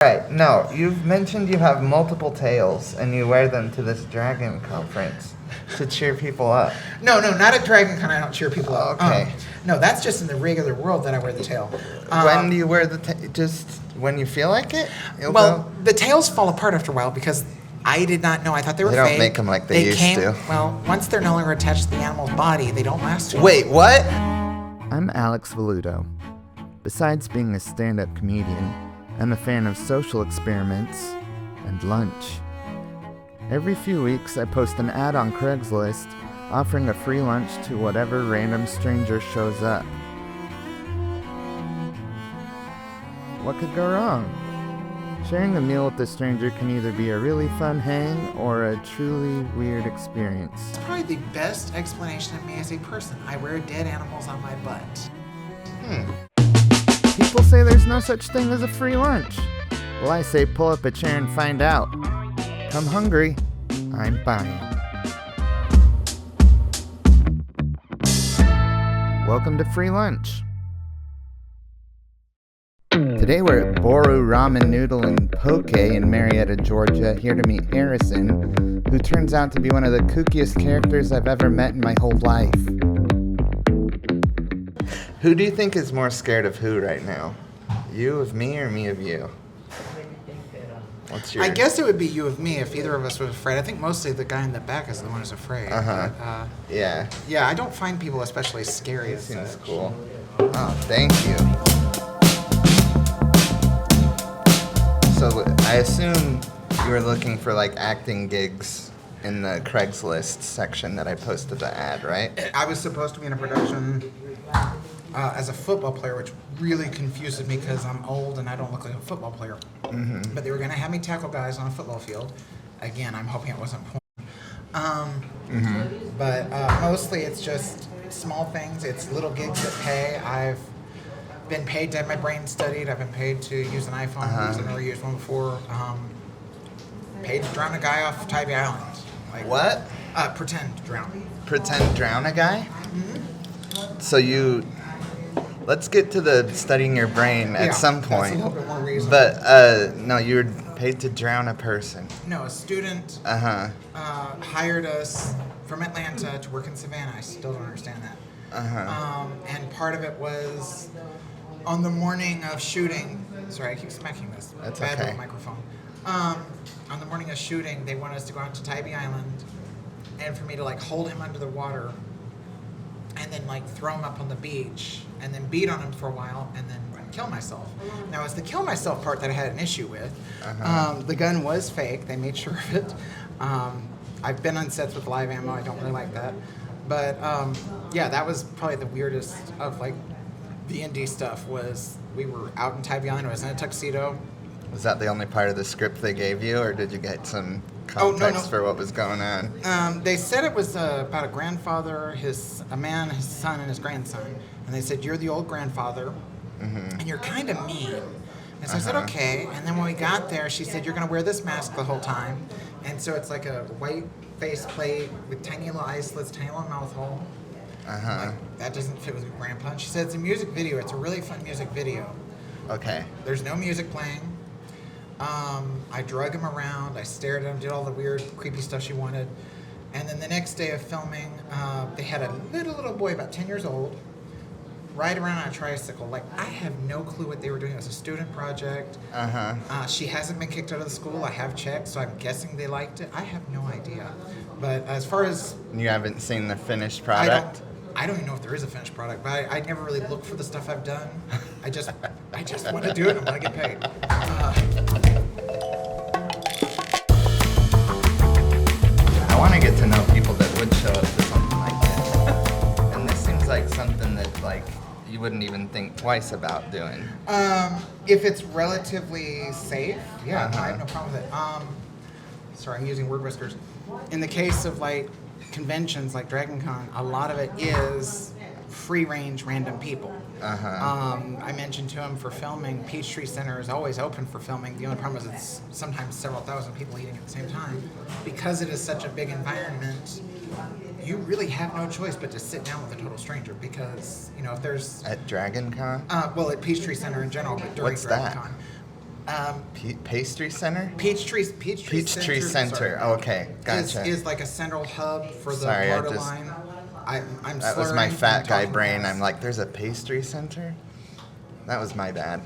Right, no, you've mentioned you have multiple tails and you wear them to this dragon conference to cheer people up. No, not at Dragon Con. I don't cheer people up. Okay. No, that's just in the regular world that I wear the tail. When do you wear the tail? Just when you feel like it? Well, the tails fall apart after a while because I did not know. I thought they were They fake. don't make them like they used to. Well, once they're no longer attached to the animal's body, they don't last too long. Wait, what? I'm Alex Velluto. Besides being a stand-up comedian, I'm a fan of social experiments and lunch. Every few weeks, I post an ad on Craigslist offering a free lunch to whatever random stranger shows up. What could go wrong? Sharing a meal with a stranger can either be a really fun hang or a truly weird experience. It's probably the best explanation of me as a person. I wear dead animals on my butt. People say there's no such thing as a free lunch. Well, I say pull up a chair and find out. Come hungry, I'm buying. Welcome to Free Lunch. Today we're at Boru Ramen Noodle and Poke in Marietta, Georgia, here to meet Harrison, who turns out to be one of the kookiest characters I've ever met in my whole life. Who do you think is more scared of who right now? You of me or me of you? What's your... I guess it would be you of me if either of us was afraid. I think mostly the guy in the back is the one who's afraid. But, yeah. Yeah, I don't find people especially scary. It seems cool. Oh, thank you. So I assume you were looking for like acting gigs in the Craigslist section that I posted the ad, right? I was supposed to be in a production as a football player, which really confuses me because I'm old and I don't look like a football player. Mm-hmm. But they were going to have me tackle guys on a football field. Again, I'm hoping it wasn't porn. But mostly it's just small things. It's little gigs that pay. I've been paid to have my brain studied. I've been paid to use an iPhone because I've never used one before. Paid to drown a guy off Tybee Island. Like, What? Pretend to drown. Pretend drown a guy? So you... Let's get to the studying your brain at some point. That's a little bit more reasonable. But, no, you were paid to drown a person. No, a student hired us from Atlanta to work in Savannah. I still don't understand that. And part of it was on the morning of shooting. Sorry, I keep smacking this. That's bad okay. little microphone. On the morning of shooting, they wanted us to go out to Tybee Island and for me to like hold him under the water and then like throw him up on the beach and then beat on him for a while and then kill myself. Now, it's the kill myself part that I had an issue with. The gun was fake. They made sure of it. I've been on sets with live ammo. I don't really like that. But yeah, that was probably the weirdest of like the indie stuff was we were out in Tybee Island. I was in a tuxedo. Was that the only part of the script they gave you, or did you get some context for what was going on? They said it was about a grandfather, a man, his son, and his grandson. And they said, you're the old grandfather, and you're kind of mean. And so I said, okay. And then when we got there, she said, you're going to wear this mask the whole time. And so it's like a white face plate with tiny little eye slits, tiny little mouth hole. Like, that doesn't fit with grandpa. And she said, it's a music video. It's a really fun music video. Okay. There's no music playing. I drug him around. I stared at him, did all the weird, creepy stuff she wanted. And then the next day of filming, they had a little boy, about 10 years old, ride around on a tricycle. Like, I have no clue what they were doing. It was a student project. She hasn't been kicked out of the school. I have checked, so I'm guessing they liked it. I have no idea. But as far as... You haven't seen the finished product? I don't even know if there is a finished product, but I never really look for the stuff I've done. I just want to do it and I want to get paid. I want to get to know people that would show up to something like this. And this seems like something that, like, you wouldn't even think twice about doing. If it's relatively safe, yeah, I have no problem with it. Sorry, I'm using word whiskers. In the case of, like, conventions like Dragon Con, a lot of it is free-range random people. I mentioned to him for filming, Peachtree Center is always open for filming. The only problem is it's sometimes several thousand people eating at the same time. Because it is such a big environment, you really have no choice but to sit down with a total stranger because, you know, if there's... At Dragon Con? Well, at Peachtree Center in general, but during What's Dragon that? Con. Pastry Center? Peachtree Peachtree Center. sorry, Okay, gotcha. is like a central hub for the Sorry, borderline. I'm that was slurring, my fat I'm guy talking brain. fast. I'm like, there's a pastry center? That was my bad.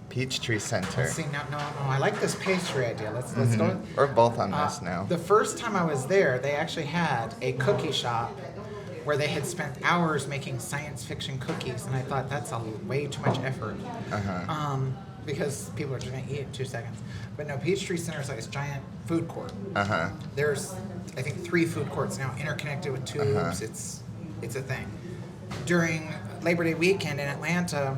Peachtree Center. Let's see, no, I like this pastry idea. Let's go. We're both on this now. The first time I was there, they actually had a cookie shop where they had spent hours making science fiction cookies, and I thought that's way too much effort. Because people are just going to eat in 2 seconds. But no, Peachtree Center is like this giant food court. There's, I think, 3 food courts now interconnected with tubes. It's a thing. During Labor Day weekend in Atlanta,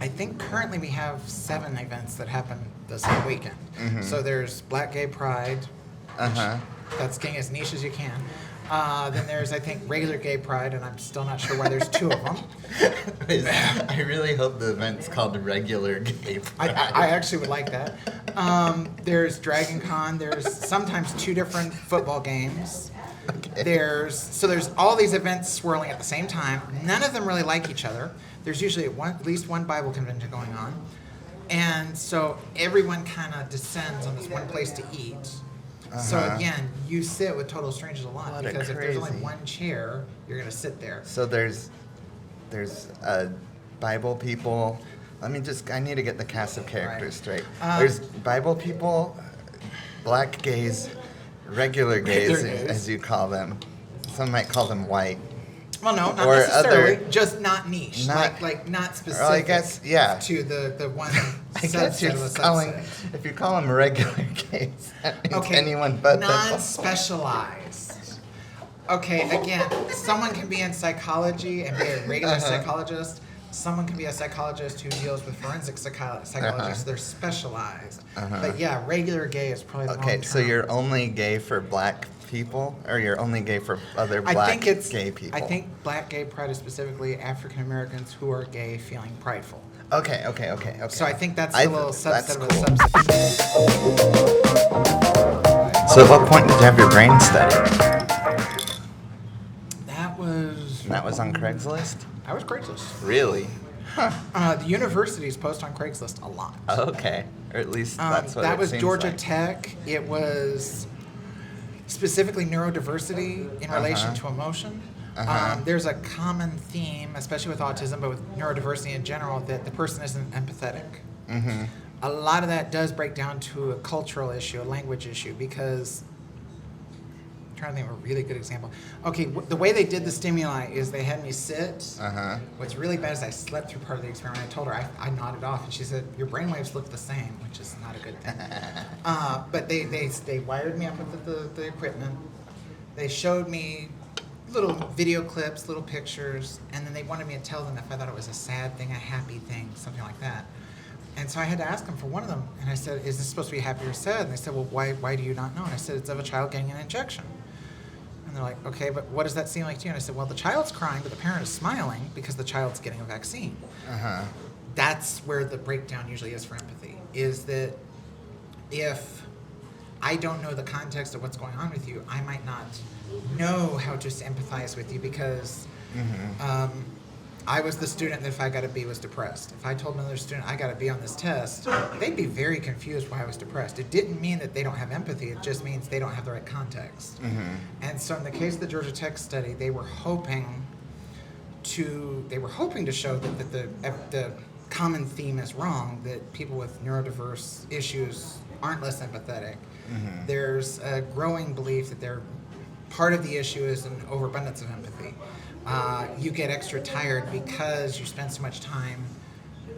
I think currently we have 7 events that happen the same weekend. So there's Black Gay Pride. That's getting as niche as you can. Then there's, I think, regular Gay Pride, and I'm still not sure why there's 2 of them. I really hope the event's called Regular Gay Pride. I actually would like that. There's Dragon Con. There's sometimes 2 different football games. Okay. There's all these events swirling at the same time. None of them really like each other. There's usually at least one Bible convention going on. And so everyone kind of descends on this one place to eat. So again, you sit with total strangers a lot, What because if there's only crazy. one chair, you're going to sit there. So there's Bible people. I need to get the cast of characters straight. There's Bible people, black gays, regular gays, as you call them. Some might call them white. Well, no, not Or necessarily. other- Just not niche. Like not specific. Well, I guess, yeah. To the one I guess subset you're of a calling, subset. if you call them regular gays, that means Okay, anyone but the non-specialized. Okay, again, someone can be in psychology and be a regular psychologist. Someone can be a psychologist who deals with forensic psychologists. They're specialized. But yeah, regular gay is probably the wrong term. so you're only gay for black people, or you're only gay for other black gay people? I think Black Gay Pride is specifically African Americans who are gay feeling prideful. Okay. So I think that's a little subset of a cool. subset. So at what point did you have your brain study? That was on Craigslist? I was Craigslist. Really? The universities post on Craigslist a lot. Okay. Or at least that's what that it was seems Georgia like. Tech. It was specifically neurodiversity in relation to emotion. There's a common theme, especially with autism, but with neurodiversity in general, that the person isn't empathetic. A lot of that does break down to a cultural issue, a language issue, because I'm trying to think of a really good example. Okay, the way they did the stimuli is they had me sit. What's really bad is I slept through part of the experiment. I told her, I nodded off, and she said, your brainwaves look the same, which is not a good thing. But they wired me up with the equipment. They showed me little video clips, little pictures, and then they wanted me to tell them if I thought it was a sad thing, a happy thing, something like that. And so I had to ask them for one of them, and I said, is this supposed to be happy or sad? And they said, well, why do you not know? And I said, it's of a child getting an injection. And they're like, okay, but what does that seem like to you? And I said, well, the child's crying, but the parent is smiling because the child's getting a vaccine. That's where the breakdown usually is for empathy, is that if I don't know the context of what's going on with you, I might not know how to empathize with you, because I was the student that if I got a B was depressed. If I told another student I got a B on this test, they'd be very confused why I was depressed. It didn't mean that they don't have empathy. It just means they don't have the right context. And so in the case of the Georgia Tech study, they were hoping to show that the common theme is wrong, that people with neurodiverse issues aren't less empathetic. There's a growing belief that part of the issue is an overabundance of empathy. You get extra tired because you spend so much time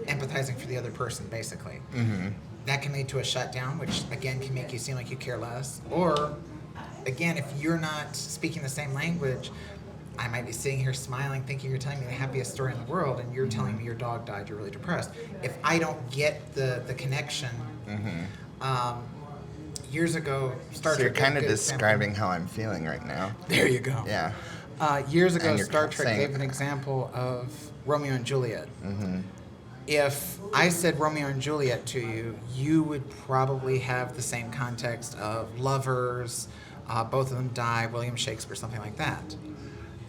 empathizing for the other person, basically. That can lead to a shutdown, which again can make you seem like you care less. Or, again, if you're not speaking the same language, I might be sitting here smiling, thinking you're telling me the happiest story in the world, and you're telling me your dog died, you're really depressed. If I don't get the connection, years ago, Star Trek. So you're kind of gave a good describing example. how I'm feeling right now. There you go. Yeah. Years ago, And you're Star Trek saying- gave an example of Romeo and Juliet. If I said Romeo and Juliet to you, you would probably have the same context of lovers, both of them die, William Shakespeare, something like that.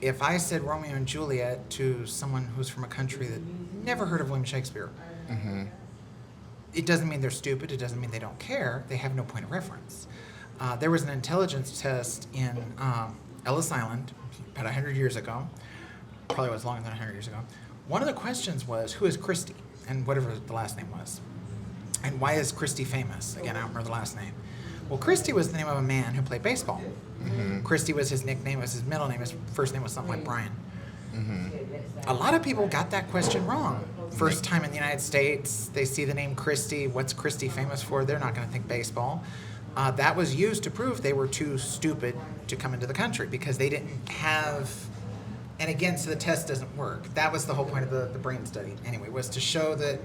If I said Romeo and Juliet to someone who's from a country that never heard of William Shakespeare, it doesn't mean they're stupid. It doesn't mean they don't care. They have no point of reference. There was an intelligence test in Ellis Island about 100 years ago. Probably was longer than 100 years ago. One of the questions was, who is Christie? And whatever the last name was. And why is Christie famous? Again, I don't remember the last name. Well, Christie was the name of a man who played baseball. Mm-hmm. Christie was his nickname, was his middle name. His first name was something like Brian. Mm-hmm. A lot of people got that question wrong. First time in the United States, they see the name Christie. What's Christie famous for? They're not going to think baseball. That was used to prove they were too stupid to come into the country because they didn't have... And again, so the test doesn't work. That was the whole point of the brain study, anyway, was to show that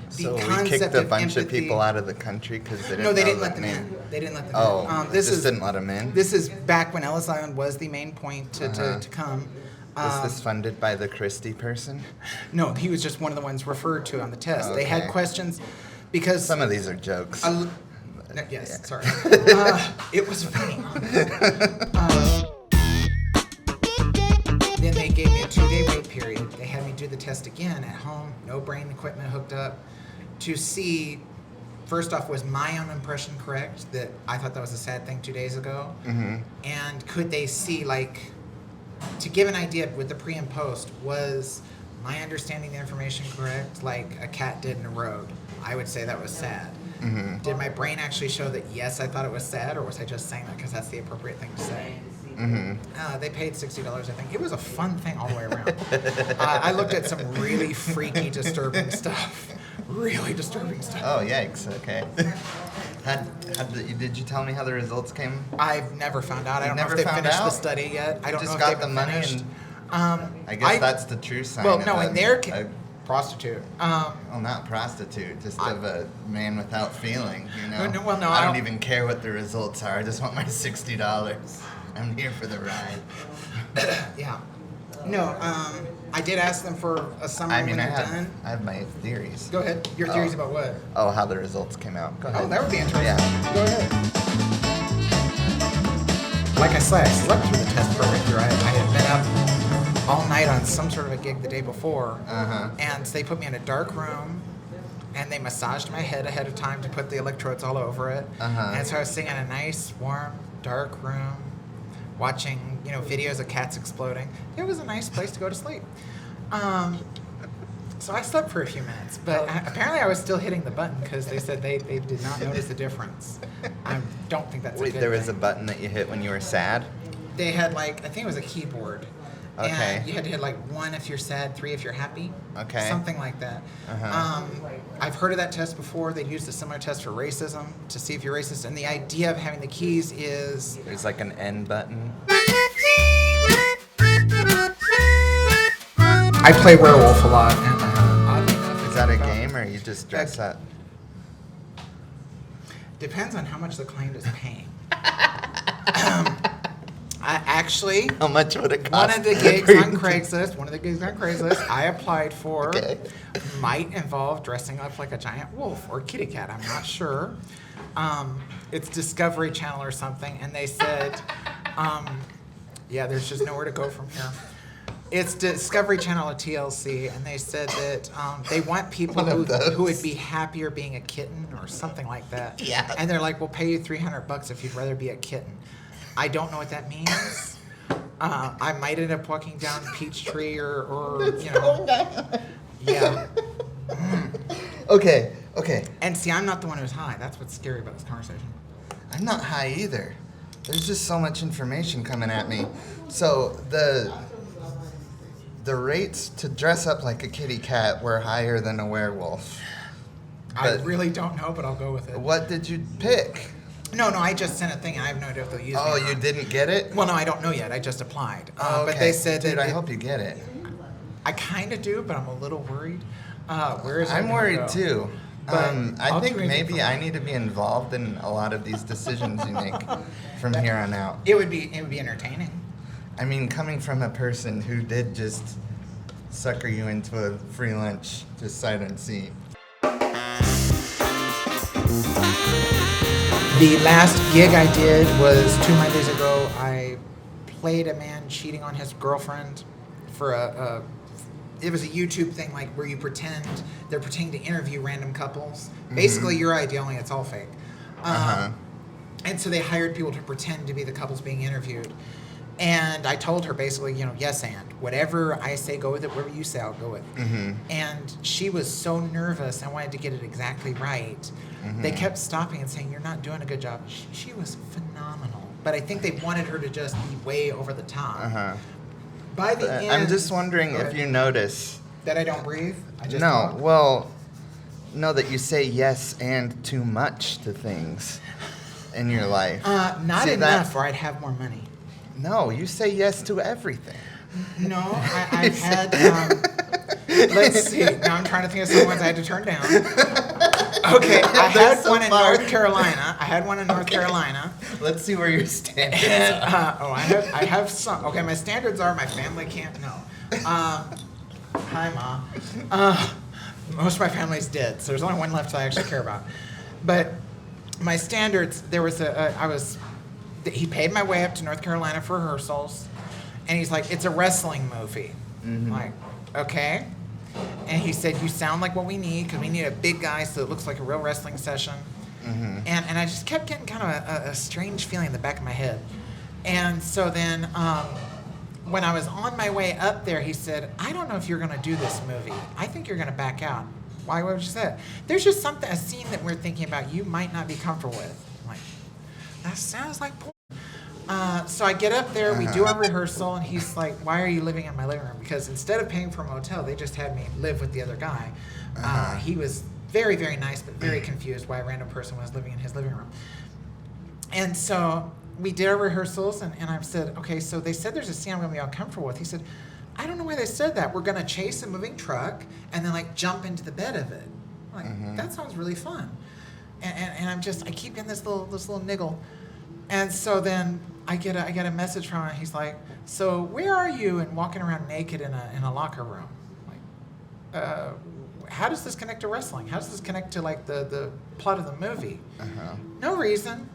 so we kicked a bunch of people out of the country because they didn't No, they didn't let them in. They didn't let them in. Oh, just didn't let them in? This is back when Ellis Island was the main point to come. Was this funded by the Christie person? No, he was just one of the ones referred to on the test. Okay. They had questions because... Some of these are jokes. Yes, sorry. It was funny. Then they gave me a 2-day wait period. They had me do the test again at home, no brain equipment hooked up, to see, first off, was my own impression correct, that I thought that was a sad thing 2 days ago? Mm-hmm. And could they see, like, to give an idea with the pre and post, was my understanding the information correct, like a cat did in a road? I would say that was sad. Mm-hmm. Did my brain actually show that, yes, I thought it was sad, or was I just saying that because that's the appropriate thing to say? Mm-hmm. They paid $60, I think. It was a fun thing all the way around. I looked at some really freaky, disturbing stuff. Really disturbing stuff. Oh, yikes. Okay. Did you tell me how the results came? I've never found out. I don't know if they finished the study yet. I don't know if they've the money finished. I guess that's the true sign. Well, no, in their case, prostitute. Well, not prostitute, just of a man without feeling, you know? No, I don't even care what the results are. I just want my $60. I'm here for the ride. Yeah. No, I did ask them for a summary when they're done. I have my theories. Go ahead. Your theories about what? Oh, how the results came out. Go ahead. Oh, that would be interesting. Yeah. Go ahead. Like I said, I slept through the test perfectly. I had been up all night on some sort of a gig the day before, and they put me in a dark room, and they massaged my head ahead of time to put the electrodes all over it. And so I was sitting in a nice, warm, dark room, watching, videos of cats exploding. It was a nice place to go to sleep. So I slept for a few minutes, but apparently I was still hitting the button because they said they did not notice the difference. I don't think that's a good thing. There was a button that you hit when you were sad? They had I think it was a keyboard. Okay. And you had to hit 1 if you're sad, 3 if you're happy. Okay. Something like that. I've heard of that test before. They used a similar test for racism to see if you're racist. And the idea of having the keys is... There's like an N button. I play werewolf a lot. And, oddly enough, is that a game or you just dress up? Depends on how much the client is paying. How much would it cost? One of the gigs on Craigslist, I applied for, might involve dressing up like a giant wolf or kitty cat. I'm not sure. It's Discovery Channel or something, and they said, there's just nowhere to go from here. It's Discovery Channel or TLC, and they said that they want people who would be happier being a kitten or something like that. Yeah. And they're like, we'll pay you $300 if you'd rather be a kitten. I don't know what that means. I might end up walking down Peachtree or Yeah. Okay. And see, I'm not the one who's high. That's what's scary about this conversation. I'm not high either. There's just so much information coming at me. So the rates to dress up like a kitty cat were higher than a werewolf. I really don't know, but I'll go with it. What did you pick? No, I just sent a thing. I have no idea if they'll use it. Oh, you didn't get it? Well, no, I don't know yet. I just applied. Okay. But they said Dude, I hope you get it. I kind of do, but I'm a little worried. Where is it? I'm worried too. I think maybe I I need to be involved in a lot of these decisions you make from here on out. It would be entertaining. I mean, coming from a person who did just sucker you into a free lunch, just sight unseen. The last gig I did was 2 Mondays ago. I played a man cheating on his girlfriend for it was a YouTube thing, like where they're pretending to interview random couples. Basically, your idea, only it's all fake. And so they hired people to pretend to be the couples being interviewed. And I told her basically, yes, and whatever I say, go with it. Whatever you say, I'll go with. And she was so nervous. I wanted to get it exactly right. They kept stopping and saying, "You're not doing a good job." She was phenomenal. But I think they wanted her to just be way over the top. By the end, I'm just wondering if you notice that I don't breathe. I just no. talk. Well, no, that you say yes and too much to things in your life. Not See, enough, or I'd have more money. No, you say yes to everything. No, I've had. Let's see. Now I'm trying to think of some ones I had to turn down. Okay, I had one in North Carolina. Let's see where your standards And, are. I have some. Okay, my standards are my family can't know. Hi, Ma. Most of my family's dead, so there's only one left I actually care about. But my standards, there was he paid my way up to North Carolina for rehearsals, and he's like, "It's a wrestling movie." I'm like, okay. And he said, "You sound like what we need, because we need a big guy so it looks like a real wrestling session." And I just kept getting kind of a strange feeling in the back of my head. And so then when I was on my way up there, he said, "I don't know if you're going to do this movie. I think you're going to back out." Why? What would you say? "There's just a scene that we're thinking about you might not be comfortable with." I'm like, that sounds like porn. So I get up there, we do our rehearsal, and he's like, "Why are you living in my living room?" Because instead of paying for a motel, they just had me live with the other guy. He was very, very nice, but very confused why a random person was living in his living room. And so we did our rehearsals, and I said, "Okay, so they said there's a scene I'm going to be uncomfortable with." He said, "I don't know why they said that. We're going to chase a moving truck and then jump into the bed of it." I'm like, that sounds really fun. And I keep getting this little niggle. And so then I get a message from him. He's like, "So where are you?" And walking around naked in a locker room. I'm like, how does this connect to wrestling? How does this connect to the plot of the movie? No reason.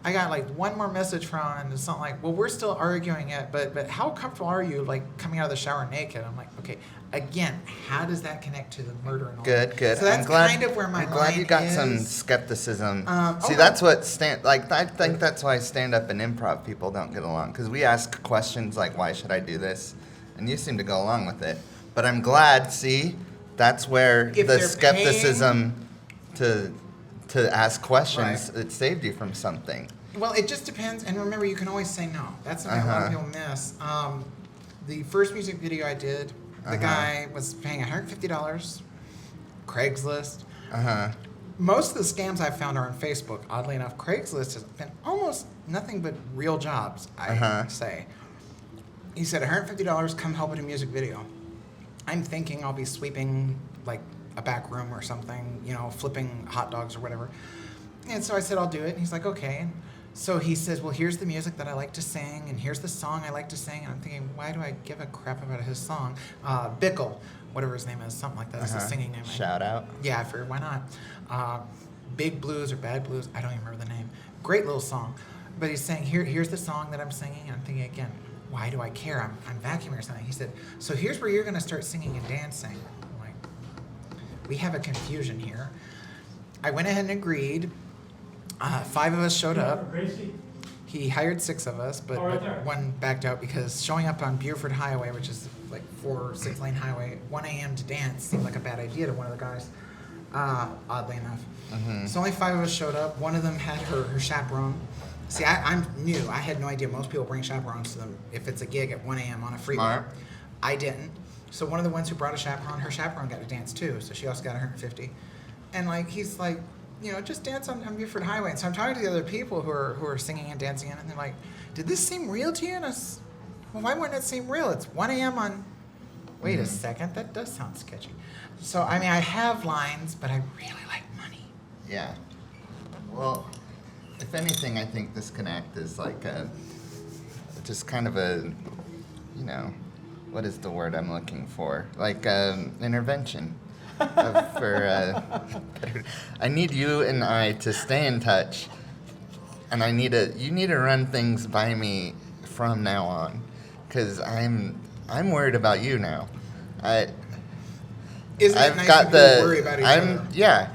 I got one more message from him, and it's something like, "Well, we're still arguing it, but how comfortable are you coming out of the shower naked?" I'm like, okay, again, how does that connect to the murder and all that? Good. So that's kind of where my mind is. I'm glad you got some skepticism. See, that's what I think that's why stand-up and improv people don't get along, because we ask questions like, "Why should I do this?" And you seem to go along with it. But I'm glad, see, that's where the skepticism to ask questions, it saved you from something. Well, it just depends. And remember, you can always say no. That's something a lot of people miss. The first music video I did, the guy was paying $150, Craigslist. Most of the scams I've found are on Facebook. Oddly enough, Craigslist has been almost nothing but real jobs, I say. He said, $150, come help with a music video. I'm thinking I'll be sweeping a back room or something, flipping hot dogs or whatever. And so I said, "I'll do it." And he's like, "Okay." And so he says, "Well, here's the music that I like to sing, and here's the song I like to sing." And I'm thinking, why do I give a crap about his song? Bickle, whatever his name is, something like that. It's a singing name. Shout out. Yeah, I figured, why not? Big Blues or Bad Blues, I don't even remember the name. Great little song. But he's saying, here's the song that I'm singing. And I'm thinking, again, why do I care? I'm vacuuming or something. He said, "So here's where you're going to start singing and dancing." I'm like, we have a confusion here. I went ahead and agreed. 5 of us showed up. He hired 6 of us, but one backed out because showing up on Buford Highway, which is 6-lane highway, 1 a.m. to dance seemed like a bad idea to one of the guys, oddly enough. So only 5 of us showed up. One of them had her chaperone. See, I'm new. I had no idea most people bring chaperones to them if it's a gig at 1 a.m. on a freeway. Smart. I didn't. So one of the ones who brought a chaperone, her chaperone got to dance too, so she also got 150. And he's like, just dance on Buford Highway. And so I'm talking to the other people who are singing and dancing in, and they're like, "Did this seem real to you?" And well, why wouldn't it seem real? It's 1 a.m. on... Wait a second, that does sound sketchy. So, I have lines, but I really like money. Yeah. Well, if anything, I think this connect is just kind of a, what is the word I'm looking for? Intervention. I need you and I to stay in touch, and you need to run things by me from now on, because I'm worried about you now. Isn't it I've nice got when people worry about each other? Yeah,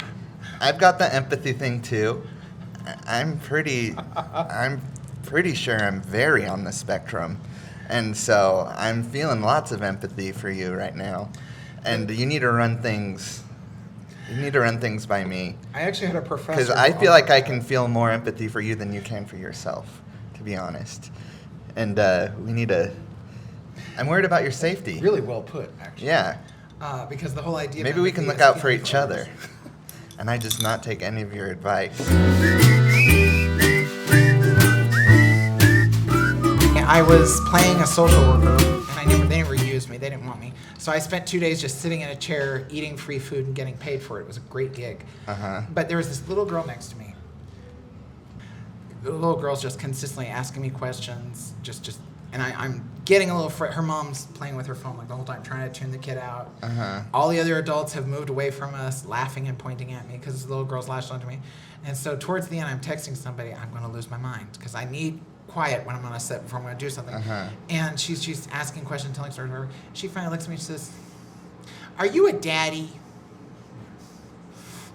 I've got the empathy thing too. I'm pretty sure I'm very on the spectrum, and so I'm feeling lots of empathy for you right now. And you need to run things. You need to run things by me. I actually had a professor. Because I feel like I can feel more empathy for you than you can for yourself, to be honest. And we need to. I'm worried about your safety. Really well put, actually. Yeah. Because the whole idea. Maybe we can look out for each other. And I just not take any of your advice. I was playing a social worker, and they never used me. They didn't want me. So I spent 2 days just sitting in a chair, eating free food, and getting paid for it. It was a great gig. But there was this little girl next to me. The little girl's just consistently asking me questions, and I'm getting a little her mom's playing with her phone like the whole time, trying to tune the kid out. All the other adults have moved away from us, laughing and pointing at me because the little girl's lashed onto me. And so towards the end, I'm texting somebody, I'm going to lose my mind because I need quiet when I'm on a set before I'm going to do something. And she's asking questions, telling stories, whatever. She finally looks at me and she says, "Are you a daddy?"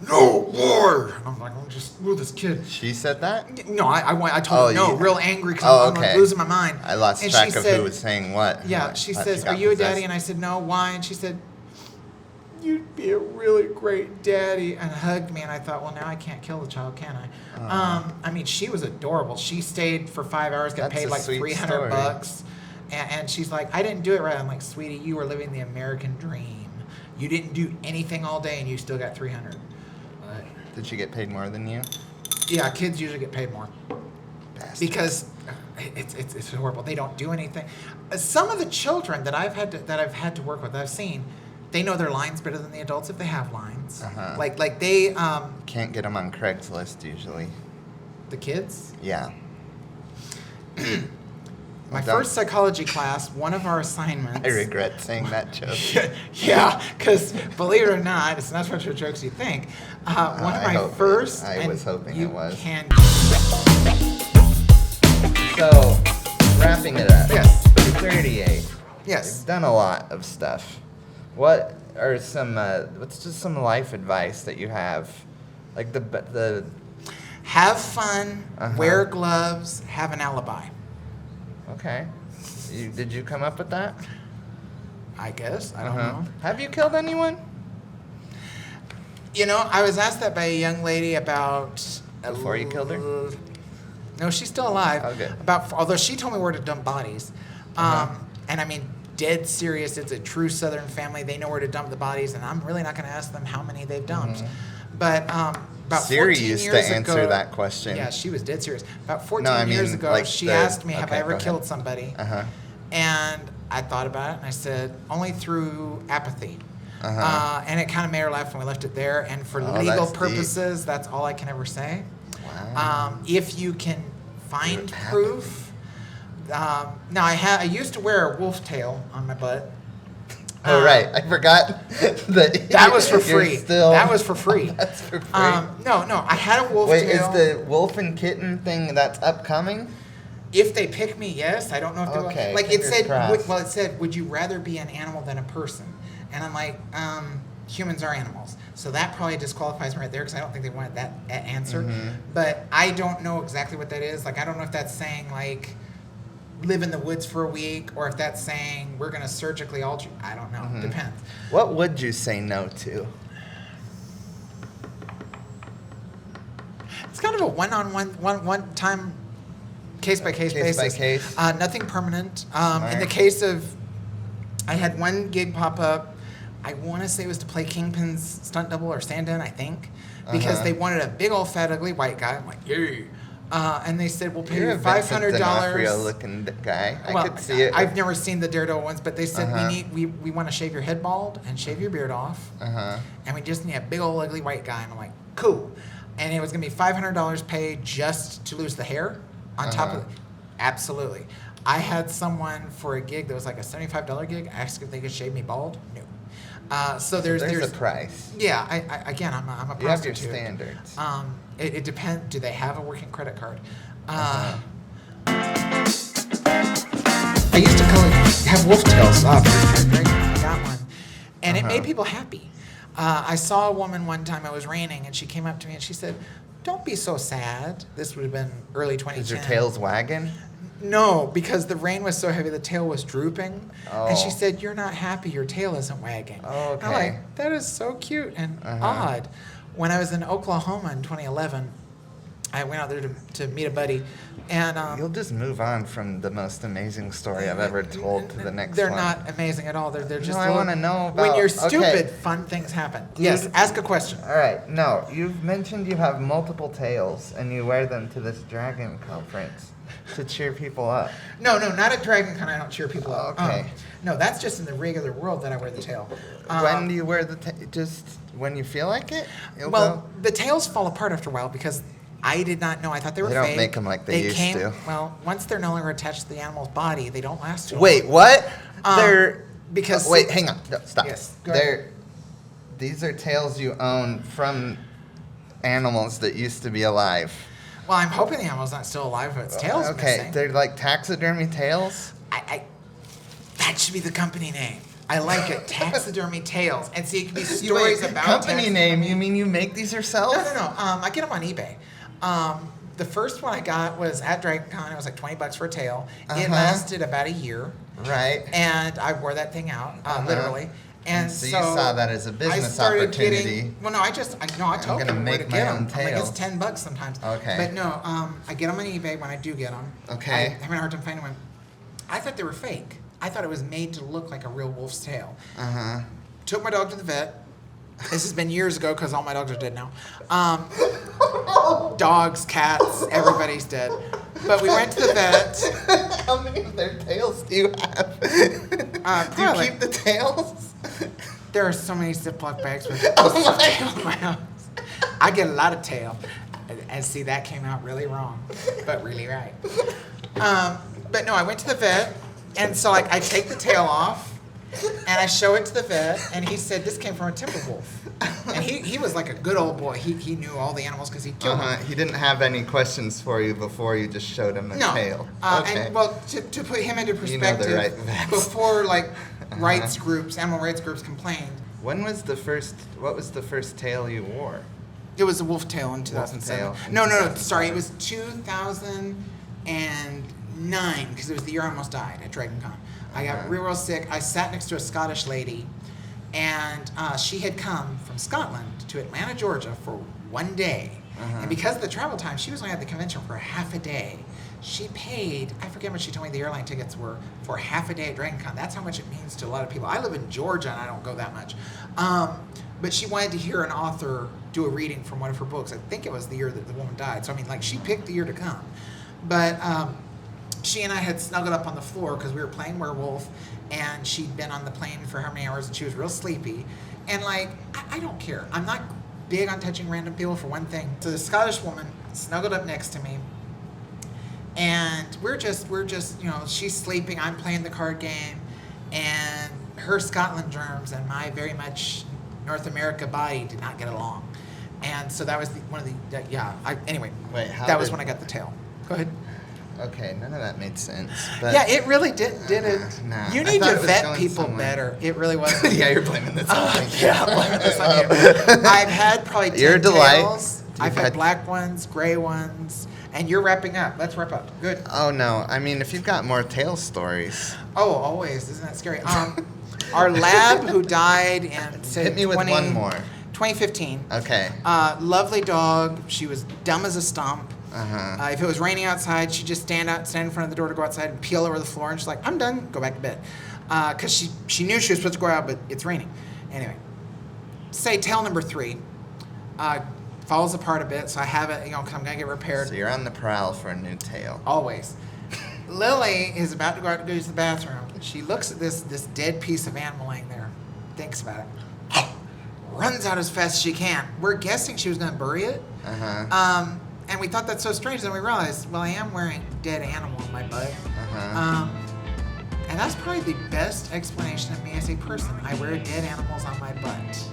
"No, why?" I'm like, "I'll just move this kid." She said that? No, I told her no, real angry because I'm losing my mind. I lost track of who was saying what. Yeah, she says, "Are you a daddy?" And I said, "No, why?" And she said, "You'd be a really great daddy," and hugged me. And I thought, well, now I can't kill the child, can I? I mean, she was adorable. She stayed for 5 hours, got paid like $300. And she's like, "I didn't do it right." I'm like, "Sweetie, you were living the American dream. You didn't do anything all day and you still got $300. Did she get paid more than you? Yeah, kids usually get paid more. Bastards. Because it's horrible. They don't do anything. Some of the children that I've had to work with, I've seen, they know their lines better than the adults if they have lines. Like they can't get them on Craigslist usually. The kids? Yeah. My first psychology class, one of our assignments. I regret saying that joke. Yeah, because believe it or not, it's not such a joke as you think. One of my first. I was hoping it was. So, wrapping it up. Yes. 38. Yes. You've done a lot of stuff. What are some? What's just some life advice that you have? Like the. Have fun. Wear gloves. Have an alibi. Okay. Did you come up with that? I guess. I don't know. Have you killed anyone? You know, I was asked that by a young lady about... Before you killed her? No, she's still alive. Okay. Although she told me where to dump bodies. And I mean, dead serious. It's a true Southern family. They know where to dump the bodies, and I'm really not going to ask them how many they've dumped. But about Siri 14 used years to answer ago, that question. Yeah, she was dead serious. About 14 years ago, she asked me, have I ever killed somebody? And I thought about it, and I said, only through apathy. And it kind of made her laugh, and we left it there. And for legal purposes, that's all I can ever say. Wow. If you can find proof. Now, I used to wear a wolf tail on my butt. Oh, right. I forgot that was for free. That was for free. That's for free. No. I had a wolf tail. Wait, is the wolf and kitten thing that's upcoming? If they pick me, yes. I don't know if they will. Okay. Like it said, crossed. it said, would you rather be an animal than a person? And I'm like, humans are animals. So that probably disqualifies me right there because I don't think they wanted that answer. But I don't know exactly what that is. Like, I don't know if that's saying, like, live in the woods for a week, or if that's saying we're going to surgically alter. I don't know. Depends. What would you say no to? It's kind of a one-time, case-by-case basis. Case by case. Nothing permanent. In the case of, I had one gig pop up. I want to say it was to play Kingpin's stunt double or stand-in, I think, because they wanted a big old fat ugly white guy. I'm like, yay. And they said, we'll pay you $500. D'Onofrio-looking guy. I could see it. I've never seen the Daredevil ones, but they said we want to shave your head bald and shave your beard off, and we just need a big old ugly white guy. And I'm like, cool. And it was gonna be $500 paid just to lose the hair on top of it. Absolutely. I had someone for a gig that was like a $75 gig ask if they could shave me bald. No. So there's a price. Yeah. I'm a prostitute. You have your standards. It depends. Do they have a working credit card? I used to have wolf tails. I got one. and it made people happy. I saw a woman one time, it was raining, and she came up to me and she said, "Don't be so sad." This would have been early 2010. Is your tail's wagging? No, because the rain was so heavy, the tail was drooping. Oh. And she said, "You're not happy, your tail isn't wagging." Oh, okay. I'm like, that is so cute and odd. When I was in Oklahoma in 2011, I went out there to meet a buddy. And You'll just move on from the most amazing story I've ever told to the next they're one. not amazing at all. They're just. No, I want to know about. When you're stupid, okay. fun things happen. Dude. Yes, ask a question. All right. No, you've mentioned you have multiple tails and you wear them to this dragon conference to cheer people up. No, not at Dragon Con. I don't cheer people up. Okay. No, that's just in the regular world that I wear the tail. When do you wear the tail? Just when you feel like it? Well, the tails fall apart after a while because I did not know. I thought they were fake. They don't make them like they used to. Well, once they're no longer attached to the animal's body, they don't last too long. Wait, what? They're because wait, hang on. No, stop. Yes, go ahead. These are tails you own from animals that used to be alive. Well, I'm hoping the animal's not still alive if its tail's Okay, missing. they're like taxidermy tails? That should be the company name. I like it. Taxidermy Tails. And see, it can be stories about company name? You mean you make these yourself? No. I get them on eBay. The first one I got was at Dragon Con. It was like $20 for a tail. It lasted about a year. Right. And I wore that thing out, literally. And so you saw that as a business opportunity. I told I'm gonna make my own tails. I'm like, it's tails. $10 sometimes. Okay. But no, I get them on eBay when I do get them. Okay. I'm having a hard time finding one. I thought they were fake. I thought it was made to look like a real wolf's tail. Took my dog to the vet. This has been years ago because all my dogs are dead now. Dogs, cats, everybody's dead. But we went to the vet. How many of their tails do you have? Do you keep the tails? There are so many Ziploc bags with pieces of tail in my house. I get a lot of tail. And see, that came out really wrong, but really right. But no, I went to the vet, and so I take the tail off, and I show it to the vet, and he said this came from a timber wolf. And he was like a good old boy. He knew all the animals because he killed them. He didn't have any questions for you before you just showed him a tail. Okay. And well, to put him into perspective, the right vets. Before like rights groups, animal rights groups complained. What was the first tail you wore? It was a wolf tail in 2007. Wolf tail in No, 2007. sorry, it was 2009 because it was the year I almost died at Dragon Con. I got real sick. I sat next to a Scottish lady, and she had come from Scotland to Atlanta, Georgia for one day. And because of the travel time, she was only at the convention for half a day. She paid, I forget what she told me the airline tickets were for half a day at Dragon Con. That's how much it means to a lot of people. I live in Georgia, and I don't go that much. But she wanted to hear an author do a reading from one of her books. I think it was the year that the woman died. So, I mean, like, she picked the year to come. But she and I had snuggled up on the floor because we were playing werewolf, and she'd been on the plane for how many hours, and she was real sleepy. And, like, I don't care. I'm not big on touching random people, for one thing. So the Scottish woman snuggled up next to me, and we're just, she's sleeping, I'm playing the card game, and her Scotland germs and my very much North America body did not get along. And so that was anyway, that was when I got the tail. Go ahead. Okay, none of that made sense. But yeah, it really didn't. Nah, you need to vet people somewhere. better. It really wasn't. Yeah, you're blaming this on me. Yeah, I'm blaming this on you. I've had probably 10 You're a delight. tails. I've had black ones, gray ones, and you're wrapping up. Let's wrap up. Good. Oh, no. I mean, if you've got more tail stories. Oh, always. Isn't that scary? Our lab who died in, Hit me with one more. 2015. Okay. Lovely dog. She was dumb as a stump. Uh-huh. If it was raining outside, she'd just stand in front of the door to go outside and peel over the floor. And she's like, I'm done. Go back to bed. Because she knew she was supposed to go out, but it's raining. Anyway. Say tail number 3. Falls apart a bit, so I have it, because I'm going to get repaired. So you're on the prowl for a new tail. Always. Lily is about to go out to go use the bathroom. She looks at this dead piece of animal laying there, thinks about it, runs out as fast as she can. We're guessing she was going to bury it. Uh-huh. And we thought that's so strange. Then we realized, well, I am wearing dead animal in my butt. Uh-huh. And that's probably the best explanation of me as a person. I wear dead animals on my butt.